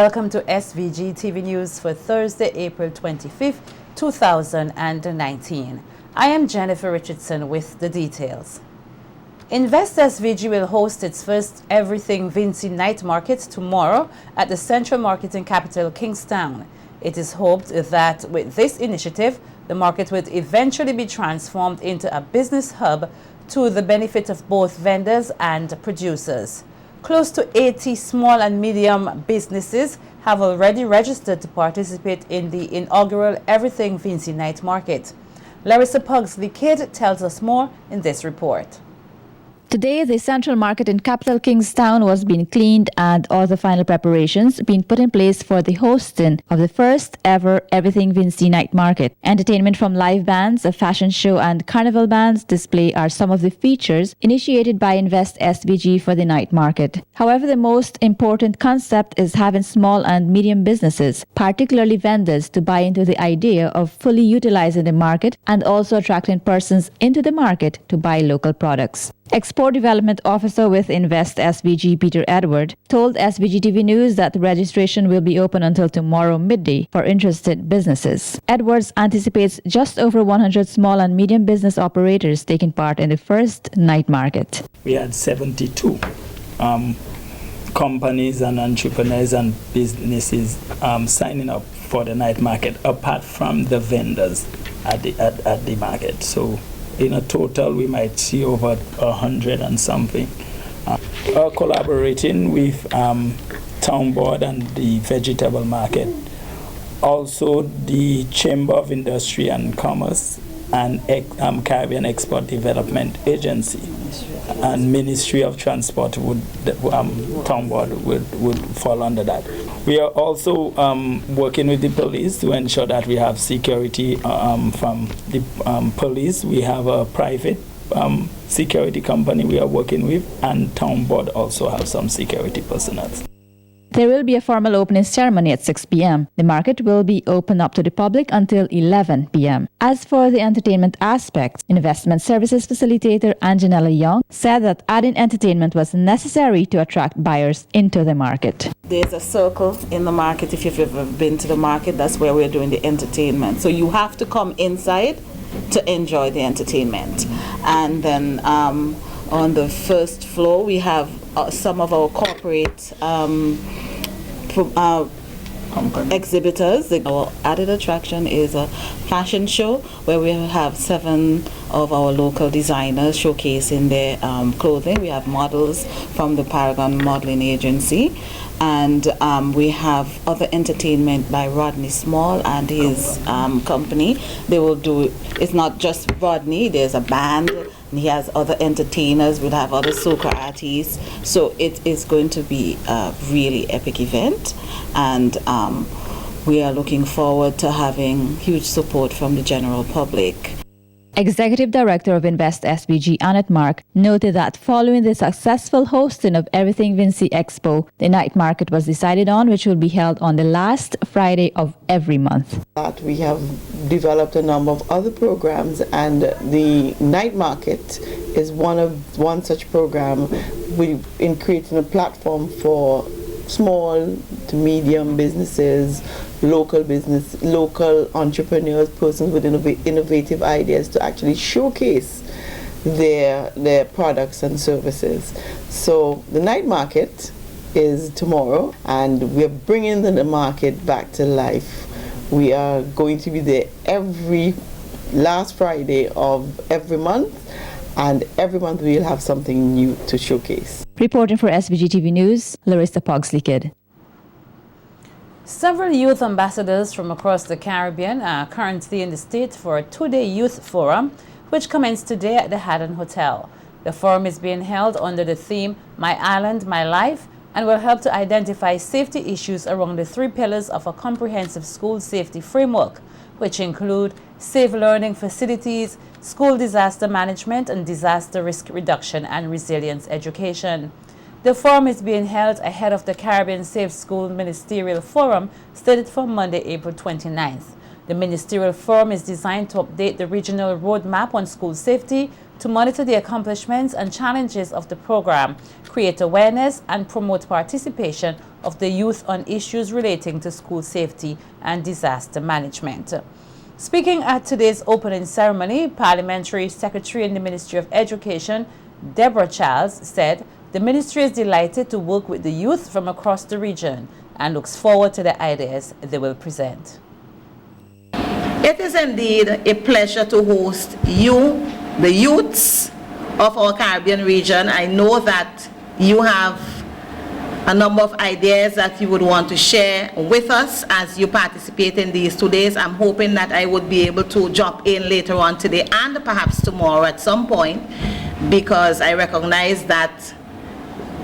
Welcome to SVG-TV News for Thursday, April 25th, 2019. I am Jennifer Richardson with the details. Invest SVG will host its first Everything Vinci night market tomorrow at the Central Marketing Capital, Kingstown. It is hoped that with this initiative, the market will eventually be transformed into a business hub to the benefit of both vendors and producers. Close to 80 small and medium businesses have already registered to participate in the inaugural Everything Vinci Night Market. Larissa Pugsley-Kidd tells us more in this report. Today, the Central Market in Capital Kingstown was being cleaned and all the final preparations being put in place for the hosting of the first ever Everything Vinci Night Market. Entertainment from live bands, a fashion show and carnival bands display are some of the features initiated by Invest SVG for the night market. However, the most important concept is having small and medium businesses, particularly vendors, to buy into the idea of fully utilizing the market and also attracting persons into the market to buy local products. Export Development Officer with Invest SVG, Peter Edward, told SVG-TV News that the registration will be open until tomorrow midday for interested businesses. Edwards anticipates just over 100 small and medium business operators taking part in the first night market. We had 72 companies and entrepreneurs and businesses signing up for the night market, apart from the vendors at the market. So in a total, we might see over 100 and something. Collaborating with Town Board and the vegetable market, also the Chamber of Industry and Commerce and Caribbean Export Development Agency and Ministry of Transport would Town Board would fall under that. We are also working with the police to ensure that we have security from the police. We have a private security company we are working with, and Town Board also have some security personnel. There will be a formal opening ceremony at 6 p.m. The market will be open up to the public until 11 p.m. As for the entertainment aspect, Investment Services Facilitator Anjanella Young said that adding entertainment was necessary to attract buyers into the market. There's a circle in the market. If you've ever been to the market, that's where we're doing the entertainment. So you have to come inside to enjoy the entertainment. And then on the first floor, we have some of our corporate exhibitors. Our added attraction is a fashion show where we have 7 of our local designers showcasing their clothing. We have models from the Paragon Modeling Agency, and we have other entertainment by Rodney Small and his company. They will do, it's not just Rodney, there's a band, and he has other entertainers. We'll have other soca artists. So it is going to be a really epic event, and we are looking forward to having huge support from the general public. Executive Director of Invest SVG, Annette Mark, noted that following the successful hosting of Everything Vinci Expo, the night market was decided on, which will be held on the last Friday of every month. That we have developed a number of other programs, and the night market is one such program. In creating a platform for small to medium businesses, local entrepreneurs, persons with innovative ideas to actually showcase their products and services. So the night market is tomorrow, and we're bringing the market back to life. We are going to be there every last Friday of every month, and every month we'll have something new to showcase. Reporting for SVG-TV News, Larissa Pugsley-Kidd. Several youth ambassadors from across the Caribbean are currently in the state for a 2-day youth forum, which commenced today at the Haddon Hotel. The forum is being held under the theme, My Island, My Life, and will help to identify safety issues around the 3 pillars of a comprehensive school safety framework, which include safe learning facilities, school disaster management, and disaster risk reduction and resilience education. The forum is being held ahead of the Caribbean Safe School Ministerial Forum, slated for Monday, April 29th. The Ministerial Forum is designed to update the regional roadmap on school safety to monitor the accomplishments and challenges of the program, create awareness, and promote participation of the youth on issues relating to school safety and disaster management. Speaking at today's opening ceremony, Parliamentary Secretary in the Ministry of Education, Deborah Charles, said the ministry is delighted to work with the youth from across the region and looks forward to the ideas they will present. It is indeed a pleasure to host you, the youths of our Caribbean region. I know that you have a number of ideas that you would want to share with us as you participate in these 2 days. I'm hoping that I would be able to jump in later on today and perhaps tomorrow at some point, because I recognize that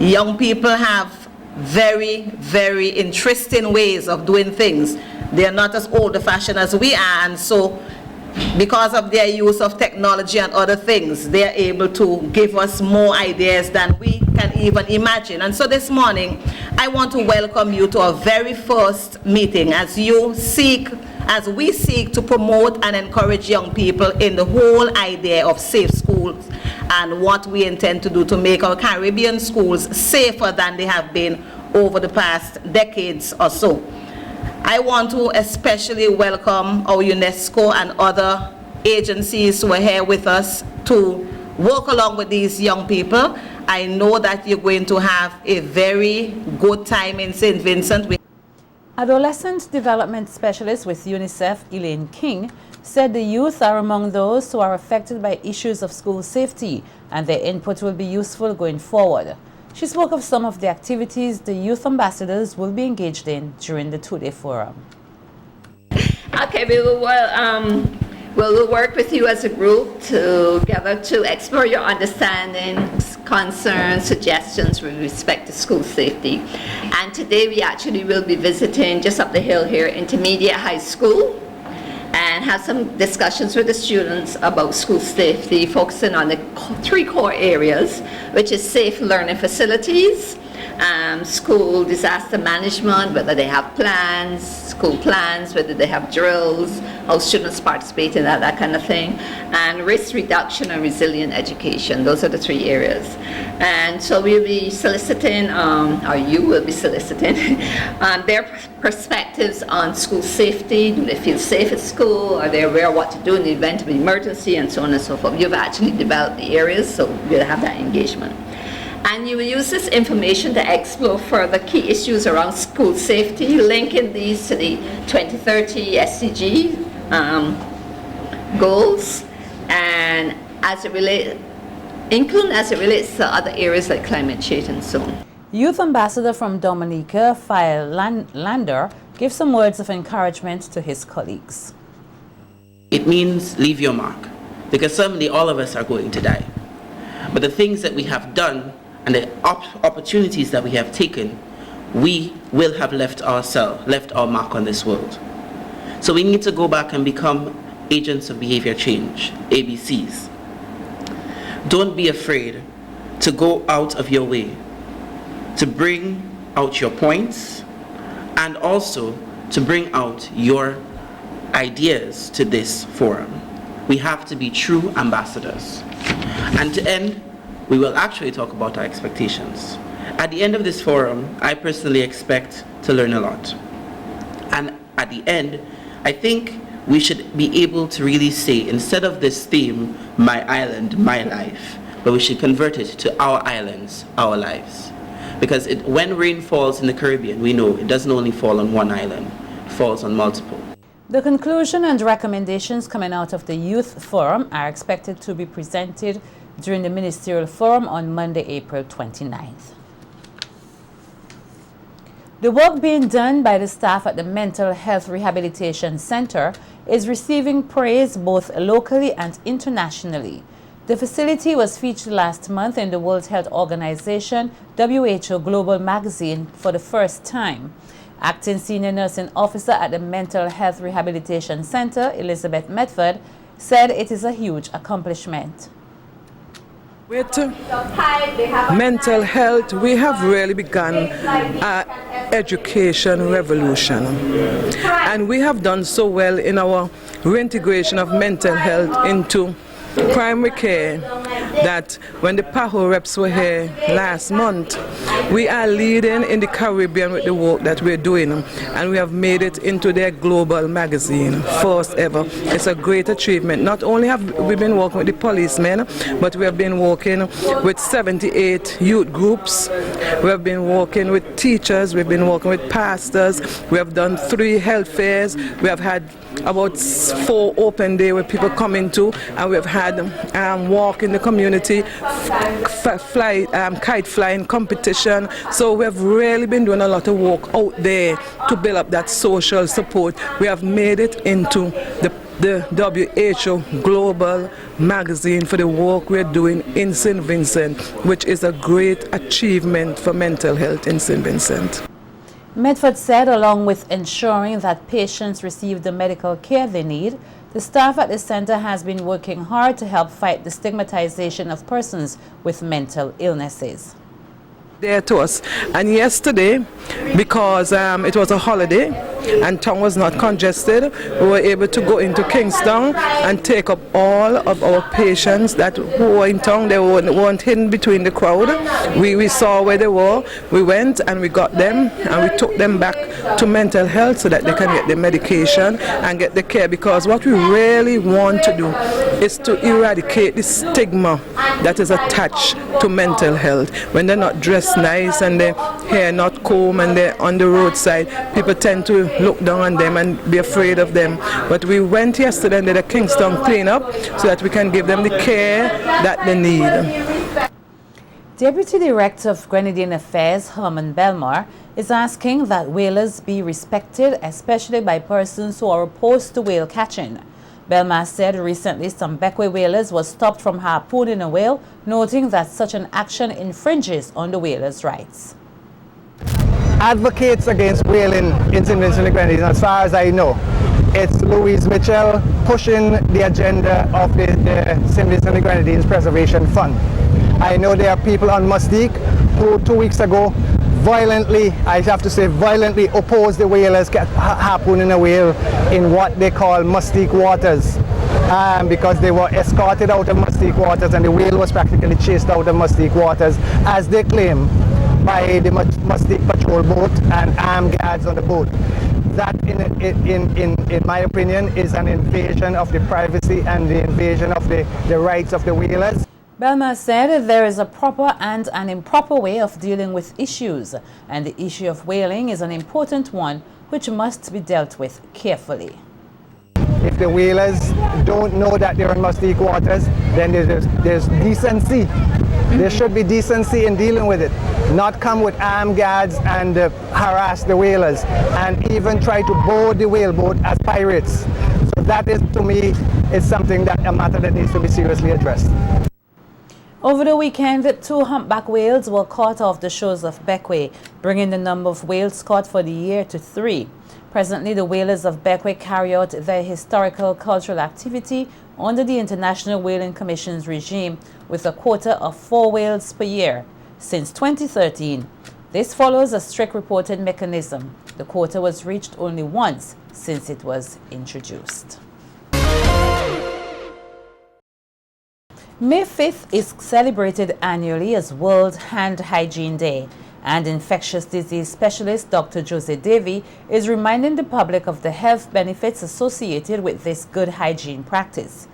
young people have very, very interesting ways of doing things. They are not as old-fashioned as we are, and so because of their use of technology and other things, they are able to give us more ideas than we can even imagine. And so this morning, I want to welcome you to our very first meeting as we seek to promote and encourage young people in the whole idea of safe schools and what we intend to do to make our Caribbean schools safer than they have been over the past decades or so. I want to especially welcome our UNESCO and other agencies who are here with us to work along with these young people. I know that you're going to have a very good time in St. Vincent. Adolescent Development Specialist with UNICEF, Elaine King, said the youth are among those who are affected by issues of school safety, and their input will be useful going forward. She spoke of some of the activities the youth ambassadors will be engaged in during the 2-day forum. Okay, we'll work with you as a group together to explore your understandings, concerns, suggestions with respect to school safety. And today we actually will be visiting just up the hill here, Intermediate High School, and have some discussions with the students about school safety, focusing on the 3 core areas, which is safe learning facilities, school disaster management, whether they have plans, school plans, whether they have drills, how students participate in that kind of thing, and risk reduction and resilient education. Those are the 3 areas. And so we'll be soliciting, or you will be soliciting, their perspectives on school safety. Do they feel safe at school? Are they aware of what to do in the event of an emergency, and so on and so forth. You've actually developed the areas, so we'll have that engagement. And you will use this information to explore further key issues around school safety, linking these to the 2030 SVG goals, and including as it relates to other areas like climate change and so on. Youth Ambassador from Dominica, Fire Lander, gives some words of encouragement to his colleagues. It means leave your mark, because certainly all of us are going to die. But the things that we have done and the opportunities that we have taken, we will have left our mark on this world. So we need to go back and become agents of behavior change, ABCs. Don't be afraid to go out of your way to bring out your points and also to bring out your ideas to this forum. We have to be true ambassadors. And to end, we will actually talk about our expectations. At the end of this forum, I personally expect to learn a lot. And at the end, I think we should be able to really say, instead of this theme, my island, my life, but we should convert it to our islands, our lives. Because when rain falls in the Caribbean, we know it doesn't only fall on one island, it falls on multiple. The conclusion and recommendations coming out of the Youth Forum are expected to be presented during the Ministerial Forum on Monday, April 29th. The work being done by the staff at the Mental Health Rehabilitation Center is receiving praise both locally and internationally. The facility was featured last month in the World Health Organization WHO Global Magazine for the first time. Acting Senior Nursing Officer at the Mental Health Rehabilitation Center, Elizabeth Medford, said it is a huge accomplishment. With mental health, we have really begun an education revolution. And we have done so well in our reintegration of mental health into primary care that when the PAHO reps were here last month, we are leading in the Caribbean with the work that we're doing, and we have made it into their global magazine, first ever. It's a great achievement. Not only have we been working with the policemen, but we have been working with 78 youth groups. We have been working with teachers, we've been working with pastors, we have done 3 health fairs, we have had about 4 open days where people come into, and we have had walk in the community, kite flying competition. So we have really been doing a lot of work out there to build up that social support. We have made it into the WHO Global Magazine for the work we're doing in St. Vincent, which is a great achievement for mental health in St. Vincent. Medford said along with ensuring that patients receive the medical care they need, the staff at the center has been working hard to help fight the stigmatization of persons with mental illnesses. There to us, and yesterday, because it was a holiday and town was not congested, we were able to go into Kingston and take up all of our patients that who were in town. They weren't hidden between the crowd. We saw where they were, we went and we got them and we took them back to mental health so that they can get the medication and get the care, because what we really want to do is to eradicate the stigma that is attached to mental health. When they're not dressed nice and their hair not combed and they're on the roadside, people tend to look down on them and be afraid of them. But we went yesterday and did a Kingston cleanup so that we can give them the care that they need. Deputy Director of Grenadine Affairs, Herman Belmar, is asking that whalers be respected, especially by persons who are opposed to whale catching. Belmar said recently some Bequia whalers were stopped from harpooning a whale, noting that such an action infringes on the whalers' rights. Advocates against whaling in St. Vincent and the Grenadines, as far as I know, it's Louise Mitchell pushing the agenda of the St. Vincent and the Grenadines Preservation Fund. I know there are people on Mustique who 2 weeks ago violently, I have to say violently, opposed the whalers harpooning a whale in what they call Mustique waters, because they were escorted out of Mustique waters and the whale was practically chased out of Mustique waters, as they claim, by the Mustique patrol boat and armed guards on the boat. That, in my opinion, is an invasion of the privacy and the invasion of the rights of the whalers. Belmar said there is a proper and an improper way of dealing with issues, and the issue of whaling is an important one which must be dealt with carefully. If the whalers don't know that they're in Mustique waters, then there's decency. There should be decency in dealing with it. Not come with armed guards and harass the whalers and even try to board the whaleboat as pirates. So that is, to me, is something a matter that needs to be seriously addressed. Over the weekend, 2 humpback whales were caught off the shores of Bequia, bringing the number of whales caught for the year to 3. Presently, the whalers of Bequia carry out their historical cultural activity under the International Whaling Commission's regime with a quota of 4 whales per year since 2013. This follows a strict reported mechanism. The quota was reached only once since it was introduced. May 5th is celebrated annually as World Hand Hygiene Day, and infectious disease specialist Dr. Jose Davy is reminding the public of the health benefits associated with this good hygiene practice.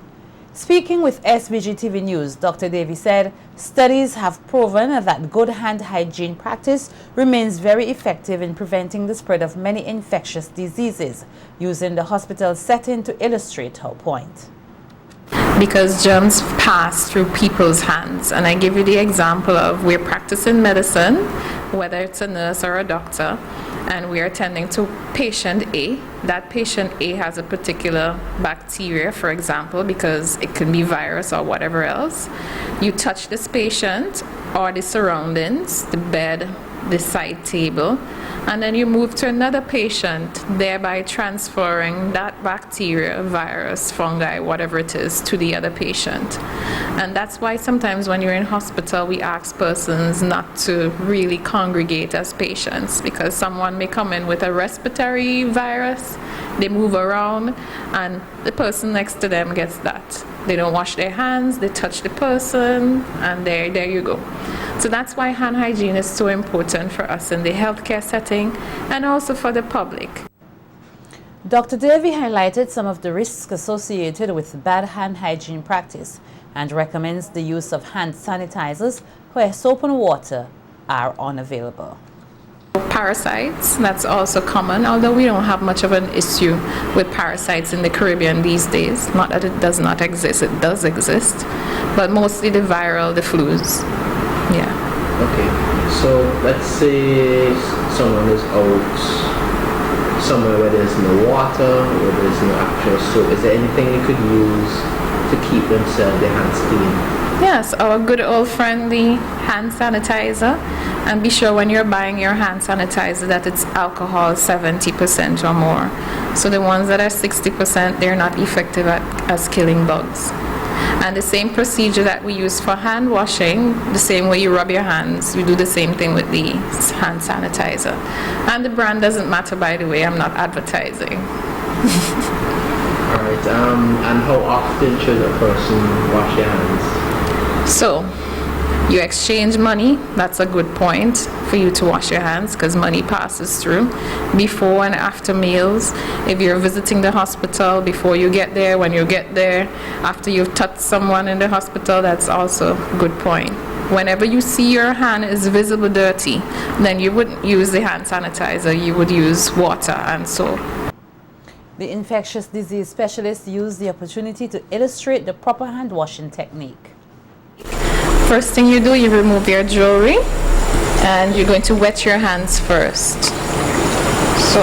Speaking with SVG-TV News, Dr. Davy said studies have proven that good hand hygiene practice remains very effective in preventing the spread of many infectious diseases, using the hospital setting to illustrate her point. Because germs pass through people's hands. And I give you the example of we're practicing medicine, whether it's a nurse or a doctor, and we are attending to patient A. That patient A has a particular bacteria, for example, because it can be virus or whatever else. You touch this patient or the surroundings, the bed, the side table, and then you move to another patient, thereby transferring that bacteria, virus, fungi, whatever it is, to the other patient. And that's why sometimes when you're in hospital, we ask persons not to really congregate as patients, because someone may come in with a respiratory virus, they move around, and the person next to them gets that. They don't wash their hands, they touch the person, and there you go. So that's why hand hygiene is so important for us in the healthcare setting and also for the public. Dr. Davy highlighted some of the risks associated with bad hand hygiene practice and recommends the use of hand sanitizers where soap and water are unavailable. Parasites, that's also common, although we don't have much of an issue with parasites in the Caribbean these days. Not that it does not exist, it does exist, but mostly the viral, the flus. Yeah. Okay, so let's say someone is out somewhere where there's no water, where there's no actual soap. Is there anything they could use to keep themselves, their hands clean? Yes, our good old friendly hand sanitizer. And be sure when you're buying your hand sanitizer that it's alcohol 70% or more. So the ones that are 60%, they're not effective as killing bugs. And the same procedure that we use for hand washing, the same way you rub your hands, we do the same thing with the hand sanitizer. And the brand doesn't matter, by the way, I'm not advertising. All right, and how often should a person wash their hands? So, you exchange money, that's a good point for you to wash your hands because money passes through. Before and after meals, if you're visiting the hospital, before you get there, when you get there, after you've touched someone in the hospital, that's also a good point. Whenever you see your hand is visible dirty, then you wouldn't use the hand sanitizer, you would use water and soap. The infectious disease specialist used the opportunity to illustrate the proper hand washing technique. First thing you do, you remove your jewelry and you're going to wet your hands first. So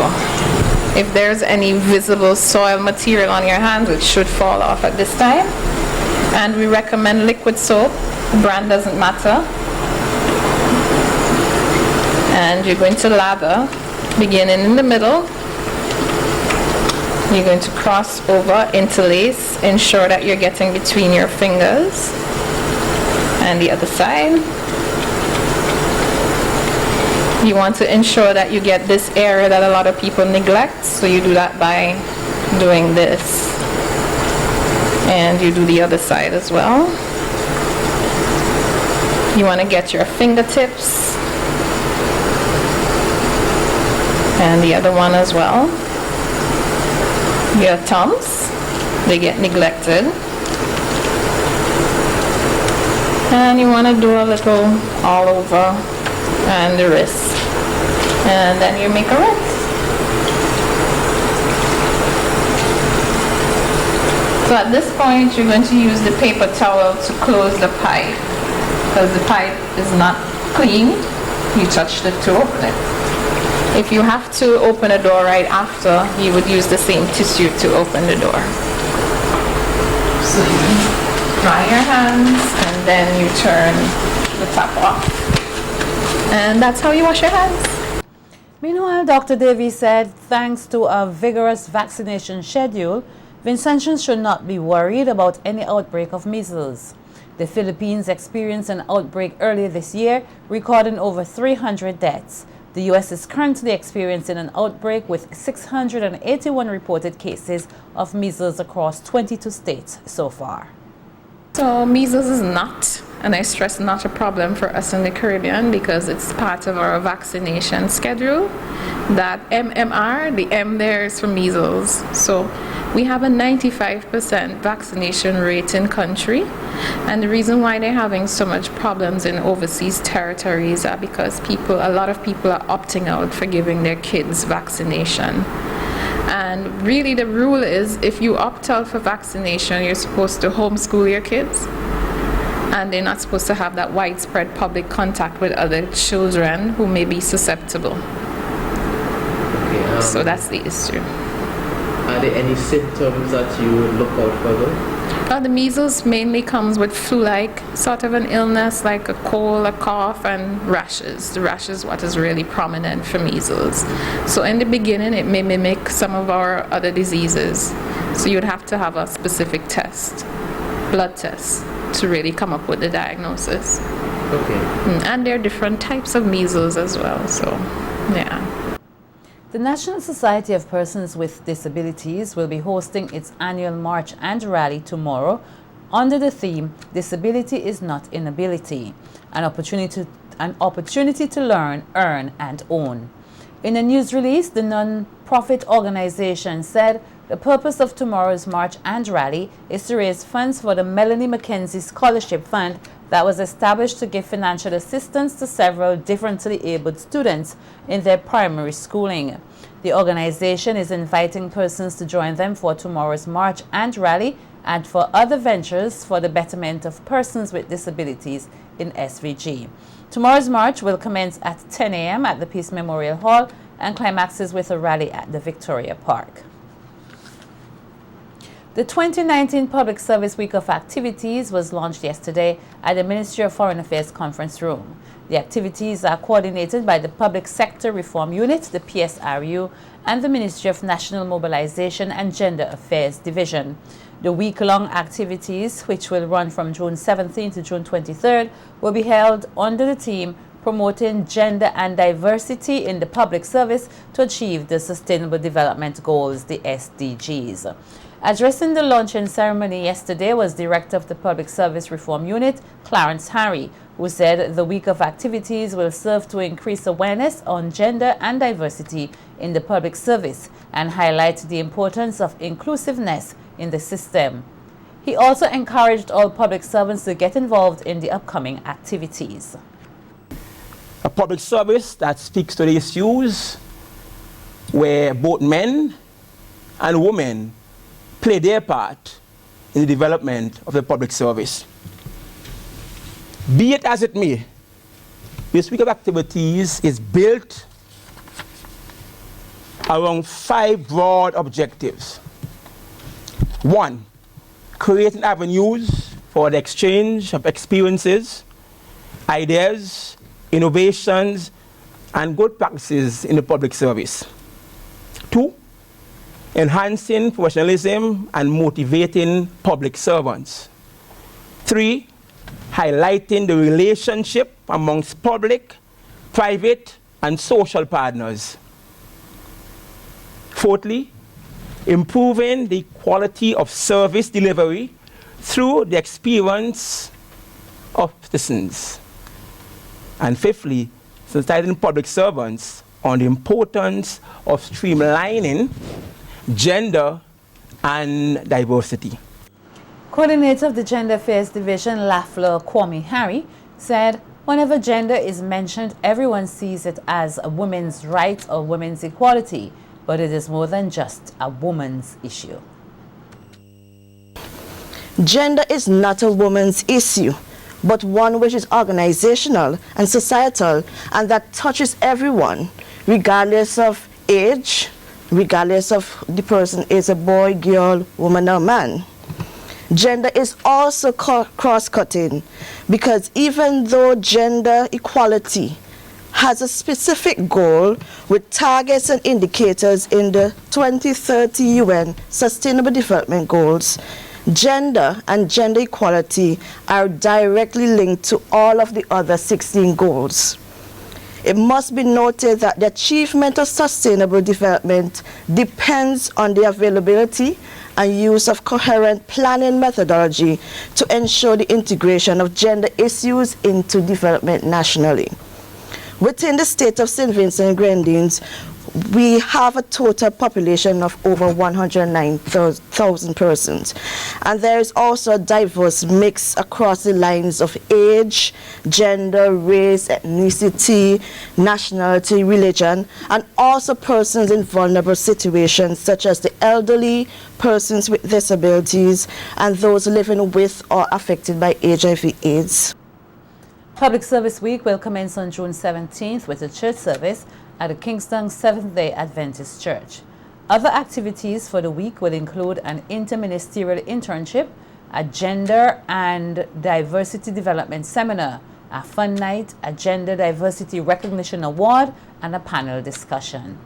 if there's any visible soil material on your hands, it should fall off at this time. And we recommend liquid soap, the brand doesn't matter. And you're going to lather, beginning in the middle. You're going to cross over, interlace, ensure that you're getting between your fingers. And the other side. You want to ensure that you get this area that a lot of people neglect, so you do that by doing this. And you do the other side as well. You want to get your fingertips and the other one as well. Your thumbs, they get neglected. And you want to do a little all over and the wrist. And then you make a rinse. So at this point you're going to use the paper towel to close the pipe. Because the pipe is not clean, you touched it to open it. If you have to open a door right after, you would use the same tissue to open the door. So dry your hands and then you turn the tap off. And that's how you wash your hands. Meanwhile, Dr. Davy said, thanks to a vigorous vaccination schedule, Vincentians should not be worried about any outbreak of measles. The Philippines experienced an outbreak earlier this year, recording over 300 deaths. The U.S. is currently experiencing an outbreak with 681 reported cases of measles across 22 states so far. So measles is not, and I stress not, a problem for us in the Caribbean because it's part of our vaccination schedule. That MMR, the M there is for measles. So we have a 95% vaccination rate in country. And the reason why they're having so much problems in overseas territories are because a lot of people are opting out for giving their kids vaccination. And really the rule is if you opt out for vaccination, you're supposed to homeschool your kids. And they're not supposed to have that widespread public contact with other children who may be susceptible. Okay, so that's the issue. Are there any symptoms that you would look out for though? The measles mainly comes with flu-like sort of an illness, like a cold, a cough, and rashes. The rash is what is really prominent for measles. So in the beginning, it may mimic some of our other diseases. So you'd have to have a specific test, blood test, to really come up with the diagnosis. Okay. And there are different types of measles as well, so yeah. The National Society of Persons with Disabilities will be hosting its annual march and rally tomorrow under the theme, Disability is not inability, an opportunity to learn, earn, and own. In a news release, the non-profit organization said the purpose of tomorrow's march and rally is to raise funds for the Melanie Mackenzie Scholarship Fund that was established to give financial assistance to several differently abled students in their primary schooling. The organization is inviting persons to join them for tomorrow's march and rally and for other ventures for the betterment of persons with disabilities in SVG. Tomorrow's march will commence at 10 a.m. at the Peace Memorial Hall and climaxes with a rally at the Victoria Park. The 2019 Public Service Week of Activities was launched yesterday at the Ministry of Foreign Affairs Conference Room. The activities are coordinated by the Public Sector Reform Unit, the PSRU, and the Ministry of National Mobilization and Gender Affairs Division. The week-long activities, which will run from June 17 to June 23rd, will be held under the theme Promoting Gender and Diversity in the Public Service to Achieve the Sustainable Development Goals, the SDGs. Addressing the luncheon ceremony yesterday was Director of the Public Service Reform Unit, Clarence Harry, who said the week of activities will serve to increase awareness on gender and diversity in the public service and highlight the importance of inclusiveness in the system. He also encouraged all public servants to get involved in the upcoming activities. A public service that speaks to the issues where both men and women play their part in the development of the public service. Be it as it may, this week of activities is built around 5 broad objectives. 1, creating avenues for the exchange of experiences, ideas, innovations, and good practices in the public service. 2, enhancing professionalism and motivating public servants. 3, highlighting the relationship amongst public, private, and social partners. 4thly, improving the quality of service delivery through the experience of citizens. And 5thly, sensitizing public servants on the importance of streamlining gender and diversity. Coordinator of the Gender Affairs Division, Lafleur Kwame Harry, said whenever gender is mentioned, everyone sees it as a woman's right or women's equality, but it is more than just a woman's issue. Gender is not a woman's issue, but one which is organizational and societal, and that touches everyone, regardless of age, regardless of the person is a boy, girl, woman, or man. Gender is also cross-cutting, because even though gender equality has a specific goal with targets and indicators in the 2030 UN Sustainable Development Goals, gender and gender equality are directly linked to all of the other 16 goals. It must be noted that the achievement of sustainable development depends on the availability and use of coherent planning methodology to ensure the integration of gender issues into development nationally. Within the state of St. Vincent and Grenadines, we have a total population of over 109,000 persons. And there is also a diverse mix across the lines of age, gender, race, ethnicity, nationality, religion, and also persons in vulnerable situations such as the elderly, persons with disabilities, and those living with or affected by HIV/AIDS. Public Service Week will commence on June 17th with a church service at the Kingston Seventh-day Adventist Church. Other activities for the week will include an interministerial internship, a Gender and Diversity Development Seminar, a fun night, a Gender Diversity Recognition Award, and a panel discussion.